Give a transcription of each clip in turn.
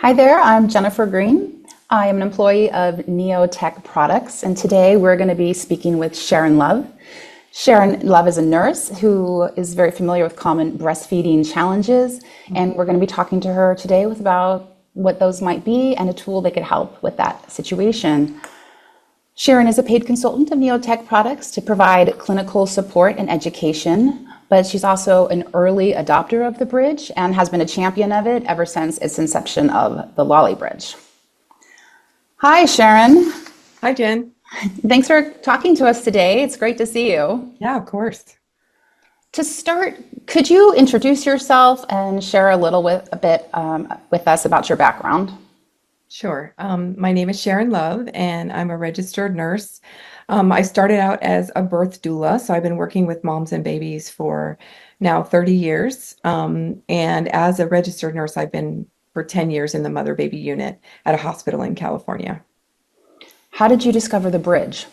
Hi there, I'm Jennifer Green. I am an employee of Neotech Products, and today we're going to be speaking with Sharon Love. Sharon Love is a nurse who is very familiar with common breastfeeding challenges, and we're going to be talking to her today with about what those might be and a tool that could help with that situation. Sharon is a paid consultant of Neotech Products to provide clinical support and education, but she's also an early adopter of the bridge and has been a champion of it ever since its inception of the Lolly Bridge. Hi, Sharon. Hi, Jen. Thanks for talking to us today. It's great to see you. Yeah, of course. To start, could you introduce yourself and share a bit with us about your background? Sure. My name is Sharon Love, and I'm a registered nurse. I started out as a birth doula, so I've been working with moms and babies for now 30 years. And as a registered nurse, I've been for 10 years in the mother baby unit at a hospital in California. How did you discover the bridge?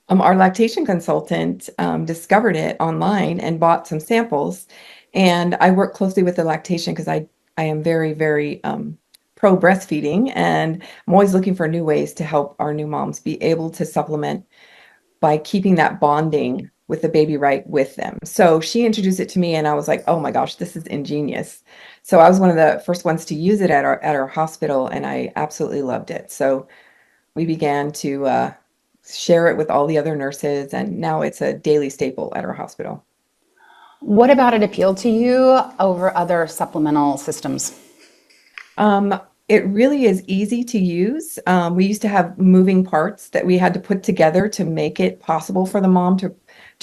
Our lactation consultant discovered it online and bought some samples. And I work closely with the lactation because I am very pro breastfeeding. And I'm always looking for new ways to help our new moms be able to supplement by keeping that bonding with the baby right with them. So she introduced it to me and I was like, oh my gosh, this is ingenious. So I was one of the first ones to use it at our hospital and I absolutely loved it. So we began to share it with all the other nurses, and now it's a daily staple at our hospital. What about it appealed to you over other supplemental systems? It really is easy to use. We used to have moving parts that we had to put together to make it possible for the mom to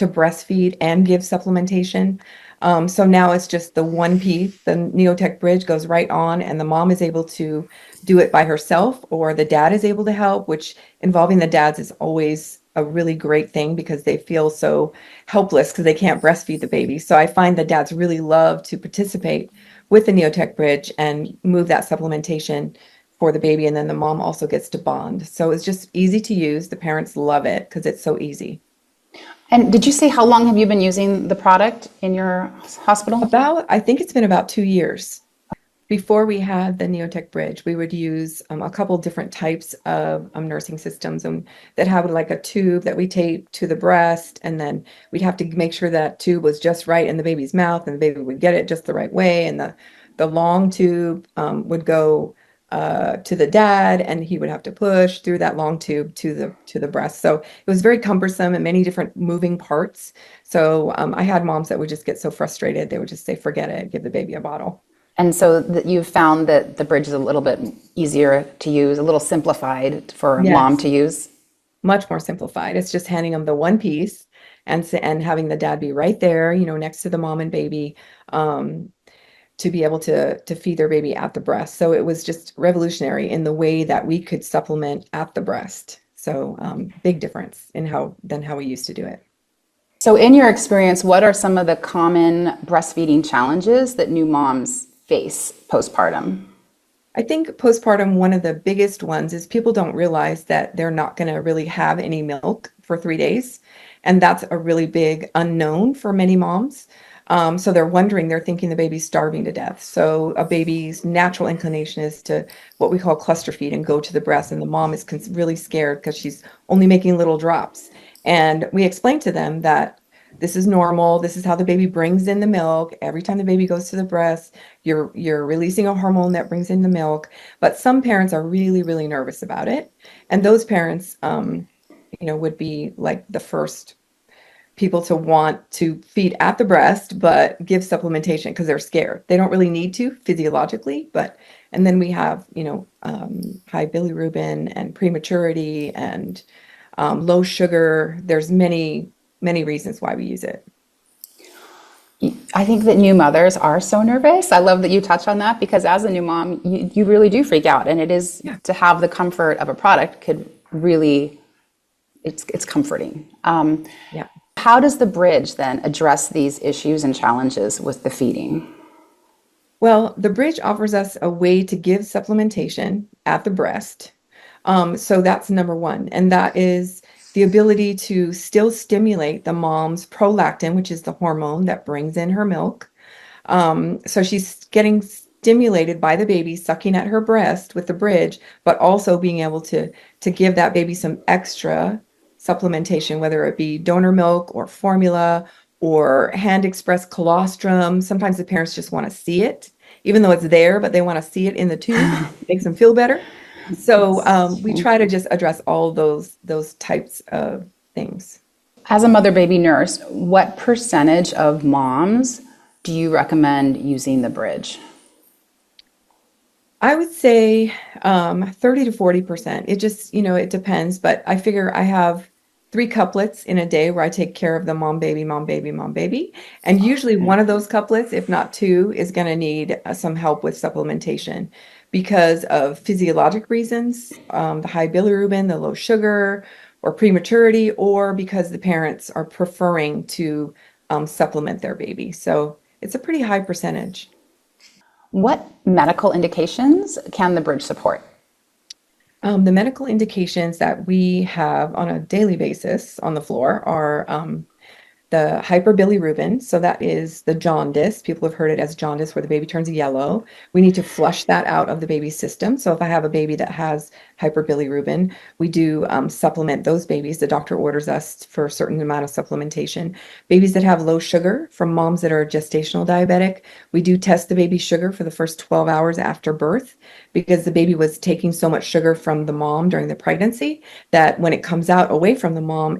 breastfeed and give supplementation. So now it's just the one piece, the Neotech Bridge goes right on, and the mom is able to do it by herself, or the dad is able to help, which involving the dads is always a really great thing because they feel so helpless because they can't breastfeed the baby. So I find the dads really love to participate with the Neotech Bridge and move that supplementation for the baby. And then the mom also gets to bond. So it's just easy to use. The parents love it because it's so easy. And did you say how long have you been using the product in your hospital? I think it's been about 2 years. Before we had the Neotech Bridge, we would use a couple different types of nursing systems that had like a tube that we taped to the breast, and then we'd have to make sure that tube was just right in the baby's mouth, and the baby would get it just the right way. And the long tube would go to the dad, and he would have to push through that long tube to the breast. So it was very cumbersome and many different moving parts. So I had moms that would just get so frustrated, they would just say, forget it, give the baby a bottle. And so that you've found that the bridge is a little bit easier to use, a little simplified for a mom Yes. to use. Much more simplified. It's just handing them the one piece and having the dad be right there, next to the mom and baby, to be able to feed their baby at the breast. So it was just revolutionary in the way that we could supplement at the breast. So big difference in how we used to do it. So in your experience, what are some of the common breastfeeding challenges that new moms face postpartum? I think postpartum, one of the biggest ones is people don't realize that they're not going to really have any milk for 3 days. And that's a really big unknown for many moms. So they're thinking the baby's starving to death. So a baby's natural inclination is to what we call cluster feed and go to the breast. And the mom is really scared because she's only making little drops. And we explain to them that this is normal. This is how the baby brings in the milk. Every time the baby goes to the breast, you're releasing a hormone that brings in the milk. But some parents are really nervous about it. And those parents, would be like the first people to want to feed at the breast, but give supplementation because they're scared. They don't really need to physiologically, and then we have, high bilirubin and prematurity and low sugar. There's many reasons why we use it. I think that new mothers are so nervous. I love that you touch on that because as a new mom, you really do freak out. And it is Yeah. to have the comfort of a product could really, it's comforting. Yeah. How does the bridge then address these issues and challenges with the feeding? Well, the bridge offers us a way to give supplementation at the breast. So that's number one. And that is the ability to still stimulate the mom's prolactin, which is the hormone that brings in her milk. So she's getting stimulated by the baby sucking at her breast with the bridge, but also being able to give that baby some extra supplementation, whether it be donor milk or formula or hand express colostrum. Sometimes the parents just want to see it, even though it's there, but they want to see it in the tube. It makes them feel better. So we try to just address all those types of things. As a mother baby nurse, what percentage of moms do you recommend using the bridge? I would say 30 to 40%. It just, it depends, but I figure I have three couplets in a day where I take care of the mom, baby, mom, baby, mom, baby. And usually Okay. one of those couplets, if not two, is going to need some help with supplementation because of physiologic reasons, the high bilirubin, the low sugar, or prematurity, or because the parents are preferring to supplement their baby. So it's a pretty high percentage. What medical indications can the bridge support? The medical indications that we have on a daily basis on the floor are the hyperbilirubin. So that is the jaundice. People have heard it as jaundice, where the baby turns yellow. We need to flush that out of the baby's system. So if I have a baby that has hyperbilirubin, we do supplement those babies. The doctor orders us for a certain amount of supplementation. Babies that have low sugar, from moms that are gestational diabetic, we do test the baby's sugar for the first 12 hours after birth because the baby was taking so much sugar from the mom during the pregnancy that when it comes out away from the mom,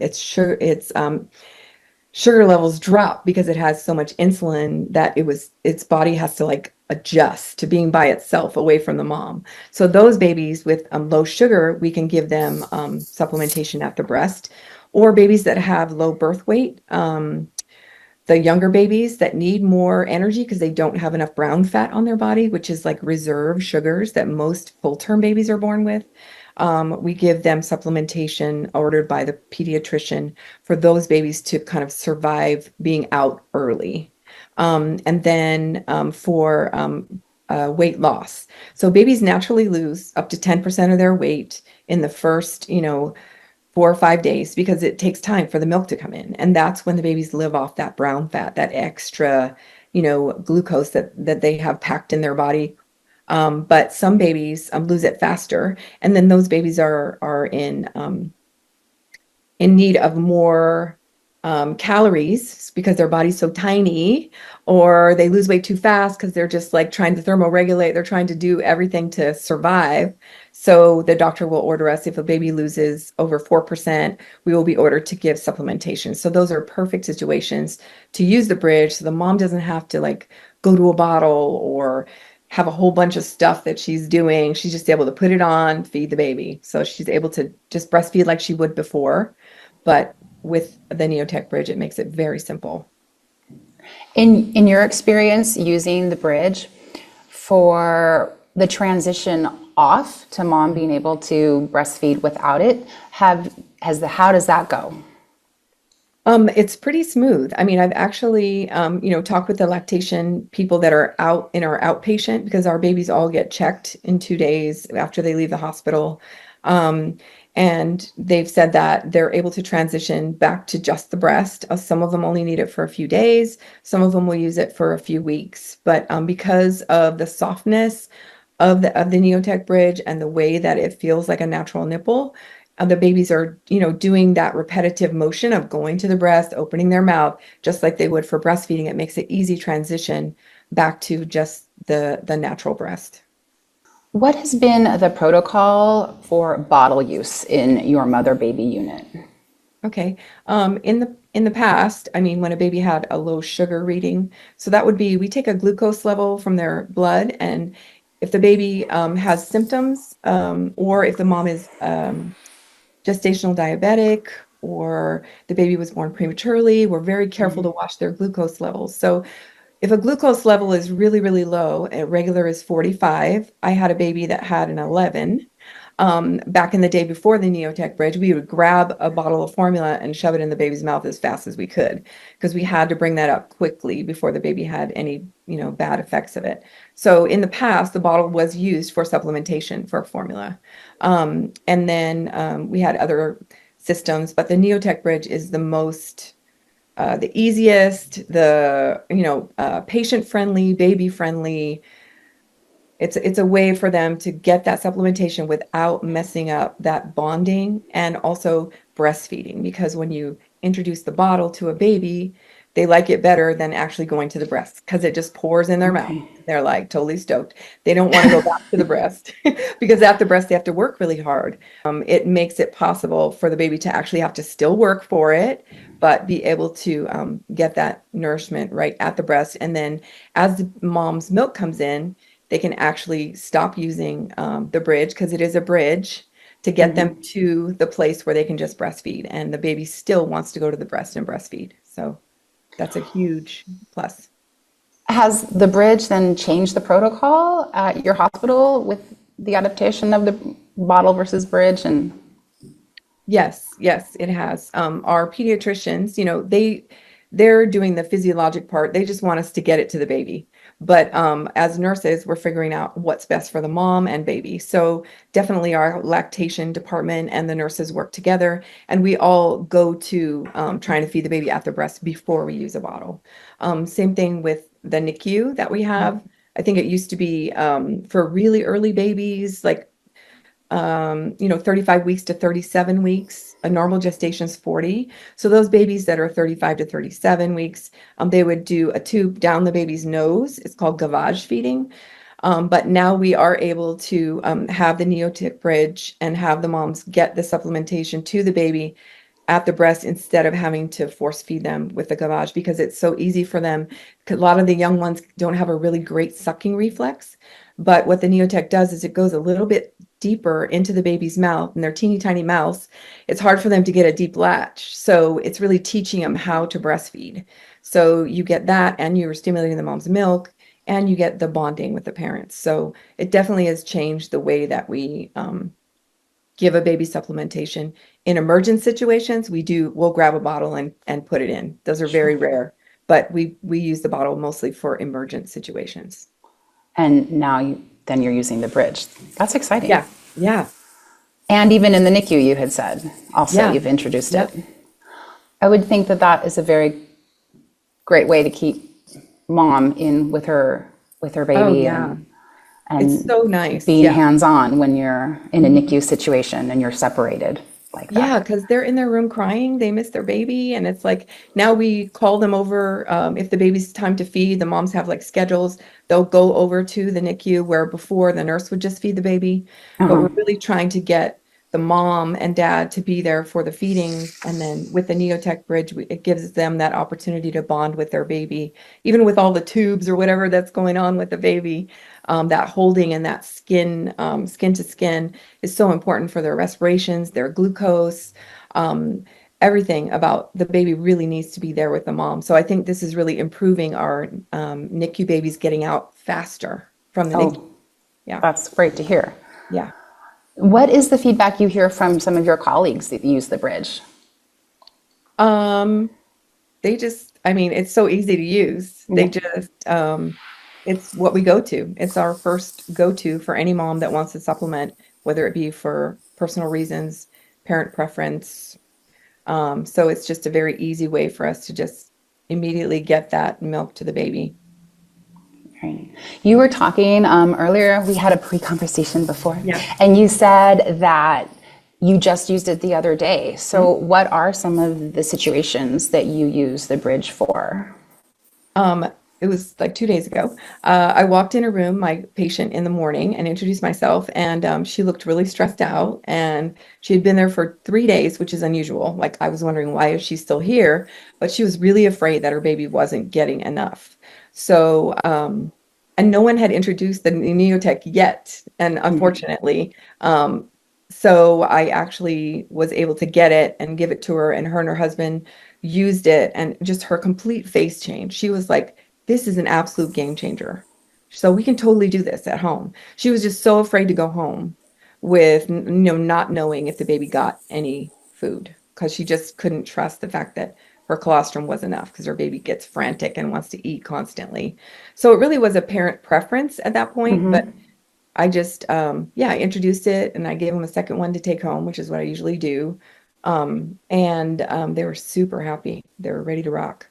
sugar levels drop because it has so much insulin that its body has to like adjust to being by itself away from the mom. So those babies with low sugar, we can give them supplementation after breast, or babies that have low birth weight. The younger babies that need more energy because they don't have enough brown fat on their body, which is like reserve sugars that most full-term babies are born with. We give them supplementation ordered by the pediatrician for those babies to kind of survive being out early. And then for weight loss. So babies naturally lose up to 10% of their weight in the first, 4 or 5 days because it takes time for the milk to come in. And that's when the babies live off that brown fat, that extra, glucose that they have packed in their body. But some babies lose it faster. And then those babies are in need of more calories because their body's so tiny, or they lose weight too fast because they're just like trying to thermoregulate. They're trying to do everything to survive. So the doctor will order us, if a baby loses over 4%, we will be ordered to give supplementation. So those are perfect situations to use the bridge. So the mom doesn't have to like go to a bottle or have a whole bunch of stuff that she's doing. She's just able to put it on, feed the baby. So she's able to just breastfeed like she would before. But with the Neotech Bridge, it makes it very simple. In your experience using the bridge for the transition off to mom being able to breastfeed without it, how does that go? It's pretty smooth. I mean, I've actually, talked with the lactation people that are out in our outpatient because our babies all get checked in 2 days after they leave the hospital. And they've said that they're able to transition back to just the breast. Some of them only need it for a few days. Some of them will use it for a few weeks. But because of the softness of the Neotech Bridge and the way that it feels like a natural nipple, the babies are, doing that repetitive motion of going to the breast, opening their mouth, just like they would for breastfeeding. It makes it easy transition back to just the natural breast. What has been the protocol for bottle use in your mother baby unit? Okay. In the past, I mean, when a baby had a low sugar reading, so that would be we take a glucose level from their blood, and if the baby has symptoms, or if the mom is gestational diabetic, or the baby was born prematurely, we're very careful to watch their glucose levels. So if a glucose level is really, really low, a regular is 45. I had a baby that had an 11. Back in the day before the Neotech Bridge, we would grab a bottle of formula and shove it in the baby's mouth as fast as we could because we had to bring that up quickly before the baby had any, bad effects of it. So in the past, the bottle was used for supplementation for formula. And then we had other systems, but the Neotech Bridge is the easiest, patient friendly, baby friendly, It's a way for them to get that supplementation without messing up that bonding and also breastfeeding. Because when you introduce the bottle to a baby, they like it better than actually going to the breast because it just pours in their mouth. Okay. They're like totally stoked. They don't want to go back to the breast because at the breast they have to work really hard. It makes it possible for the baby to actually have to still work for it, but be able to get that nourishment right at the breast. And then as the mom's milk comes in, they can actually stop using the bridge because it is a bridge to get them Mhm. to the place where they can just breastfeed. And the baby still wants to go to the breast and breastfeed. So that's a huge plus. Has the bridge then changed the protocol at your hospital with the adaptation of the bottle versus bridge? And Yes, yes, it has. Our pediatricians, they're doing the physiologic part. They just want us to get it to the baby. But as nurses, we're figuring out what's best for the mom and baby. So definitely our lactation department and the nurses work together, and we all go to trying to feed the baby at the breast before we use a bottle. Same thing with the NICU that we have. I think it used to be for really early babies, like 35 weeks to 37 weeks. A normal gestation is 40. So those babies that are 35 to 37 weeks, they would do a tube down the baby's nose. It's called gavage feeding. But now we are able to have the Neotech Bridge and have the moms get the supplementation to the baby at the breast instead of having to force feed them with the gavage because it's so easy for them. A lot of the young ones don't have a really great sucking reflex. But what the Neotech does is it goes a little bit deeper into the baby's mouth and their teeny tiny mouths. It's hard for them to get a deep latch. So it's really teaching them how to breastfeed. So you get that and you're stimulating the mom's milk and you get the bonding with the parents. So it definitely has changed the way that we give a baby supplementation. In emergent situations, we'll grab a bottle and put it in. Those are very rare, but we use the bottle mostly for emergent situations. then you're using the bridge. That's exciting. Yeah, yeah, And even in the NICU, you had said also yeah, you've introduced it. yep. I would think that that is a very great way to keep mom in with her Oh baby yeah, and it's and so nice. being Yeah. hands on when you're in a Mhm. NICU situation and you're separated like that. Yeah, because they're in their room crying. They miss their baby. And it's like now we call them over. If the baby's time to feed, the moms have like schedules. They'll go over to the NICU where before the nurse would just feed the baby. But Uh-huh. we're really trying to get the mom and dad to be there for the feeding. And then with the Neotech Bridge, it gives them that opportunity to bond with their baby, even with all the tubes or whatever that's going on with the baby. That holding and that skin to skin is so important for their respirations, their glucose, um, everything about the baby really needs to be there with the mom. So I think this is really improving our NICU babies getting out faster from the NICU. Oh, Yeah, that's great to hear. yeah. What is the feedback you hear from some of your colleagues that use the bridge? Um, I mean, it's so easy to use. Yeah. It's what we go to. It's our first go-to for any mom that wants to supplement, whether it be for personal reasons, parent preference. So it's just a very easy way for us to just immediately get that milk to the baby. Right. You were talking earlier, we had a pre-conversation before, Yeah. and you said that you just used it the other day. So, what are some of the situations that you use the bridge for? Um, it was like 2 days ago. I walked in a room, my patient in the morning, and introduced myself, and she looked really stressed out, and she had been there for 3 days, which is unusual. Like I was wondering why is she still here, but she was really afraid that her baby wasn't getting enough. So, and no one had introduced the Neotech yet, and unfortunately, so I actually was able to get it and give it to her, and her husband used it, and just her complete face changed. She was like, this is an absolute game changer. So we can totally do this at home. She was just so afraid to go home with, not knowing if the baby got any food because she just couldn't trust the fact that her colostrum was enough because her baby gets frantic and wants to eat constantly. So it really was a parent preference at that point, but I just, I introduced it and I gave them a second one to take home, which is what I usually do. And they were super happy. They were ready to rock.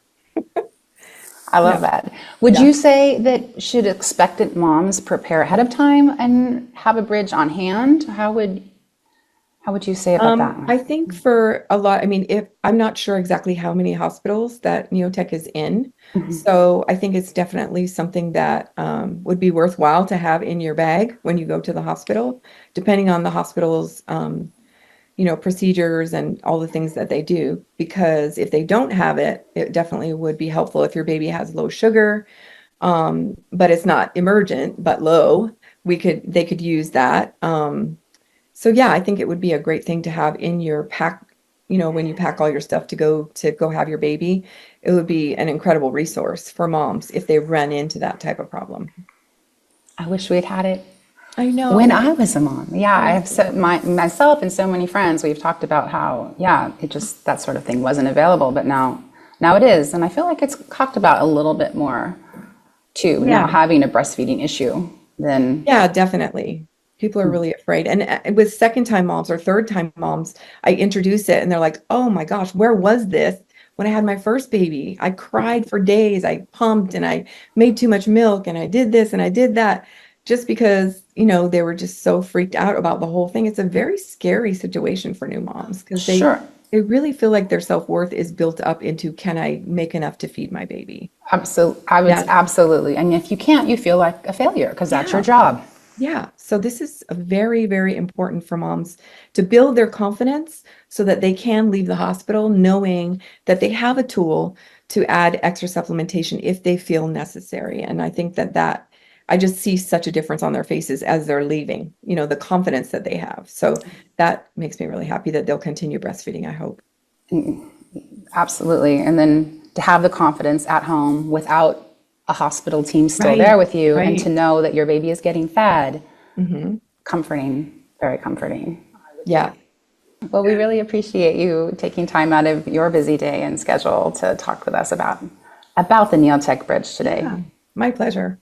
I love Yeah. that. Would Yeah. you say that should expectant moms prepare ahead of time and have a bridge on hand? How would you say about that? I think for a lot, I mean, if I'm not sure exactly how many hospitals that Neotech is in, so I think it's definitely something that would be worthwhile to have in your bag when you go to the hospital, depending on the hospital's procedures and all the things that they do. Because if they don't have it, it definitely would be helpful if your baby has low sugar, but it's not emergent, but low. They could use that. So yeah, I think it would be a great thing to have in your pack, when you pack all your stuff to go have your baby. It would be an incredible resource for moms if they run into that type of problem. I wish we'd had it I when know. I was a mom. Yeah, I I have myself and so many friends. We've talked about how, yeah, it just that sort of thing wasn't available, but now it is, and I feel like it's talked about a little bit more too. Now Yeah. having a breastfeeding issue than Yeah, definitely. People are really afraid. And with second time moms or third time moms, I introduce it and they're like, oh my gosh, where was this when I had my first baby? I cried for days. I pumped and I made too much milk and I did this and I did that just because, they were just so freaked out about the whole thing. It's a very scary situation for new moms because sure. they really feel like their self-worth is built up into, can I make enough to feed my baby? Absolutely, I would Yeah. absolutely. And if you can't, you feel like a failure because that's your Yeah. job. Yeah, so this is a very, very important for moms to build their confidence so that they can leave the hospital knowing that they have a tool to add extra supplementation if they feel necessary. And I think that I just see such a difference on their faces as they're leaving, the confidence that they have. So that makes me really happy that they'll continue breastfeeding, I hope. Absolutely. And then to have the confidence at home without a hospital team still Right, there with you and to right. know that your baby is getting fed, Hmm. comforting, very comforting. Yeah, Well, we really appreciate you taking time out of your busy day and schedule to talk with us about the Neotech Bridge today. yeah, my pleasure.